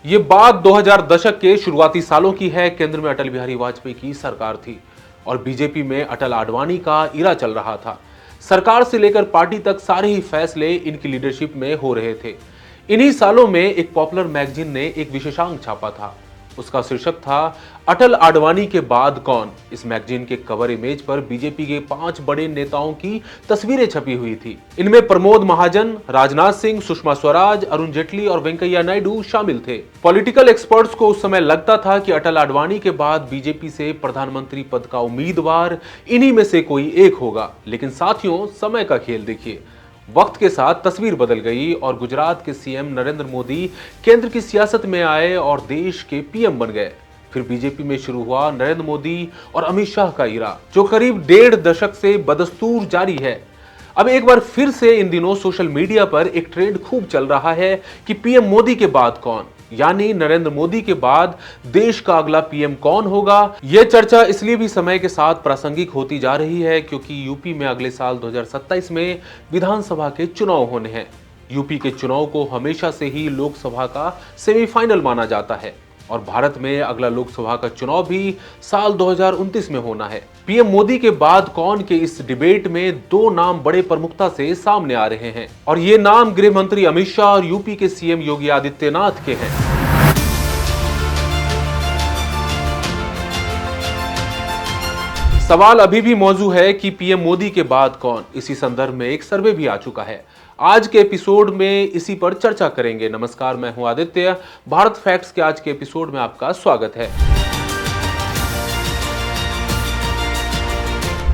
ये बात 2000 दशक के शुरुआती सालों की है। केंद्र में अटल बिहारी वाजपेयी की सरकार थी और बीजेपी में अटल आडवाणी का इरा चल रहा था। सरकार से लेकर पार्टी तक सारे ही फैसले इनकी लीडरशिप में हो रहे थे। इन्हीं सालों में एक पॉपुलर मैगजीन ने एक विशेषांक छापा था। उसका शीर्षक था अटल आडवाणी के बाद कौन। इस मैगजीन के कवर इमेज पर बीजेपी के 5 बड़े नेताओं की तस्वीरें छपी हुई थी। इनमें प्रमोद महाजन, राजनाथ सिंह, सुषमा स्वराज, अरुण जेटली और वेंकैया नायडू शामिल थे। पॉलिटिकल एक्सपर्ट्स को उस समय लगता था कि अटल आडवाणी के बाद बीजेपी से प्रधानमंत्री पद का उम्मीदवार इन्हीं में से कोई एक होगा। लेकिन साथियों, समय का खेल देखिए। वक्त के साथ तस्वीर बदल गई और गुजरात के सीएम नरेंद्र मोदी केंद्र की सियासत में आए और देश के पीएम बन गए। फिर बीजेपी में शुरू हुआ नरेंद्र मोदी और अमित शाह का इरा, जो करीब 1.5 दशक से बदस्तूर जारी है। अब एक बार फिर से इन दिनों सोशल मीडिया पर एक ट्रेंड खूब चल रहा है कि पीएम मोदी के बाद कौन, यानी नरेंद्र मोदी के बाद देश का अगला पीएम कौन होगा। यह चर्चा इसलिए भी समय के साथ प्रासंगिक होती जा रही है क्योंकि यूपी में अगले साल 2027 में विधानसभा के चुनाव होने हैं। यूपी के चुनाव को हमेशा से ही लोकसभा का सेमीफाइनल माना जाता है और भारत में अगला लोकसभा का चुनाव भी साल 2029 में होना है। पीएम मोदी के बाद कौन के इस डिबेट में 2 नाम बड़े प्रमुखता से सामने आ रहे हैं और ये नाम गृह मंत्री अमित शाह और यूपी के सीएम योगी आदित्यनाथ के हैं। सवाल अभी भी मौजूद है कि पीएम मोदी के बाद कौन। इसी संदर्भ में एक सर्वे भी आ चुका है। आज के एपिसोड में इसी पर चर्चा करेंगे। नमस्कार, मैं हूं आदित्य। भारत फैक्ट्स के आज के एपिसोड में आपका स्वागत है।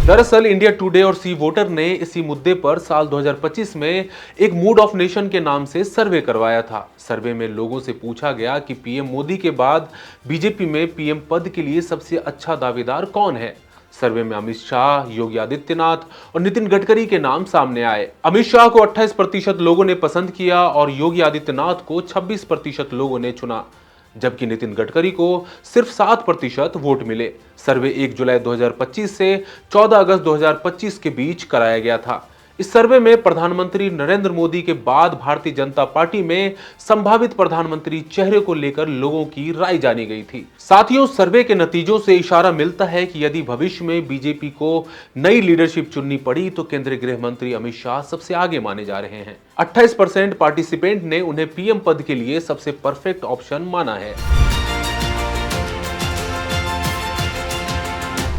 दरअसल इंडिया टुडे और सी वोटर ने इसी मुद्दे पर साल 2025 में एक मूड ऑफ नेशन के नाम से सर्वे करवाया था। सर्वे में लोगों से पूछा गया कि पीएम मोदी के बाद बीजेपी में पीएम पद के लिए सबसे अच्छा दावेदार कौन है। सर्वे में अमित शाह, योगी आदित्यनाथ और नितिन गडकरी के नाम सामने आए। अमित शाह को 28% लोगों ने पसंद किया और योगी आदित्यनाथ को 26% लोगों ने चुना, जबकि नितिन गडकरी को सिर्फ 7% वोट मिले। सर्वे 1 जुलाई 2025 से 14 अगस्त 2025 के बीच कराया गया था। इस सर्वे में प्रधानमंत्री नरेंद्र मोदी के बाद भारतीय जनता पार्टी में संभावित प्रधानमंत्री चेहरे को लेकर लोगों की राय जानी गई थी। साथियों, सर्वे के नतीजों से इशारा मिलता है कि यदि भविष्य में बीजेपी को नई लीडरशिप चुननी पड़ी तो केंद्रीय गृह मंत्री अमित शाह सबसे आगे माने जा रहे हैं। 28% पार्टिसिपेंट ने उन्हें पीएम पद के लिए सबसे परफेक्ट ऑप्शन माना है।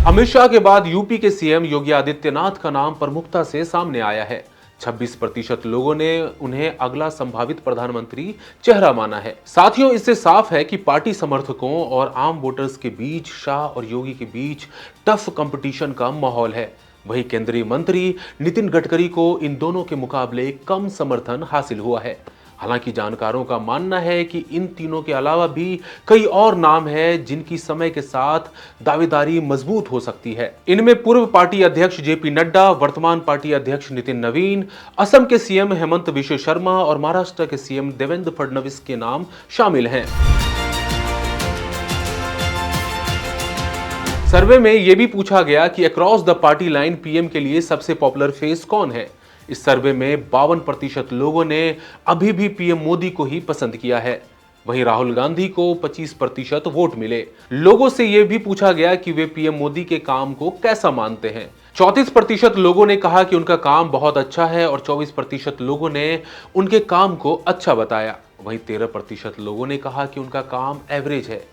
अमित शाह के बाद यूपी के सीएम योगी आदित्यनाथ का नाम प्रमुखता से सामने आया है। 26% लोगों ने उन्हें अगला संभावित प्रधानमंत्री चेहरा माना है। साथियों, इससे साफ है कि पार्टी समर्थकों और आम वोटर्स के बीच शाह और योगी के बीच टफ कंपटीशन का माहौल है। वहीं केंद्रीय मंत्री नितिन गडकरी को इन दोनों के मुकाबले कम समर्थन हासिल हुआ है। हालांकि जानकारों का मानना है कि इन तीनों के अलावा भी कई और नाम हैं जिनकी समय के साथ दावेदारी मजबूत हो सकती है। इनमें पूर्व पार्टी अध्यक्ष जेपी नड्डा, वर्तमान पार्टी अध्यक्ष नितिन नवीन, असम के सीएम हेमंत बिश्व शर्मा और महाराष्ट्र के सीएम देवेंद्र फडणवीस के नाम शामिल हैं। सर्वे में यह भी पूछा गया कि across the party line PM के लिए सबसे पॉपुलर फेस कौन है। इस सर्वे में 52% लोगों ने अभी भी पीएम मोदी को ही पसंद किया है। वहीं राहुल गांधी को 25% वोट मिले। लोगों से यह भी पूछा गया कि वे पीएम मोदी के काम को कैसा मानते हैं। 34% लोगों ने कहा कि उनका काम बहुत अच्छा है और 24% लोगों ने उनके काम को अच्छा बताया। वहीं 13% लोगों ने कहा कि उनका काम एवरेज है।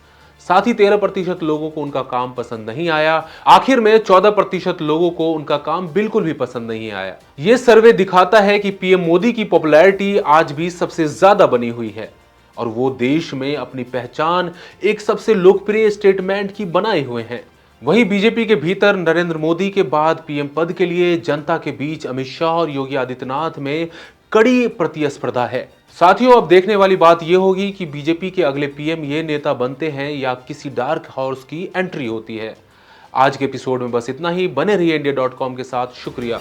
साथ ही 13% लोगों को उनका काम पसंद नहीं आया। आखिर में 14% लोगों को उनका काम बिल्कुल भी पसंद नहीं आया। यह सर्वे दिखाता है कि पीएम मोदी की पॉपुलैरिटी आज भी सबसे ज्यादा बनी हुई है और वो देश में अपनी पहचान एक सबसे लोकप्रिय स्टेटमेंट की बनाए हुए हैं। वहीं बीजेपी के भीतर नरेंद्र मोदी के बाद पीएम पद के लिए जनता के बीच अमित शाह और योगी आदित्यनाथ में कड़ी प्रतिस्पर्धा है। साथियों, अब देखने वाली बात यह होगी कि बीजेपी के अगले पीएम ये नेता बनते हैं या किसी डार्क हॉर्स की एंट्री होती है। आज के एपिसोड में बस इतना ही। बने रहिए इंडिया.com के साथ। शुक्रिया।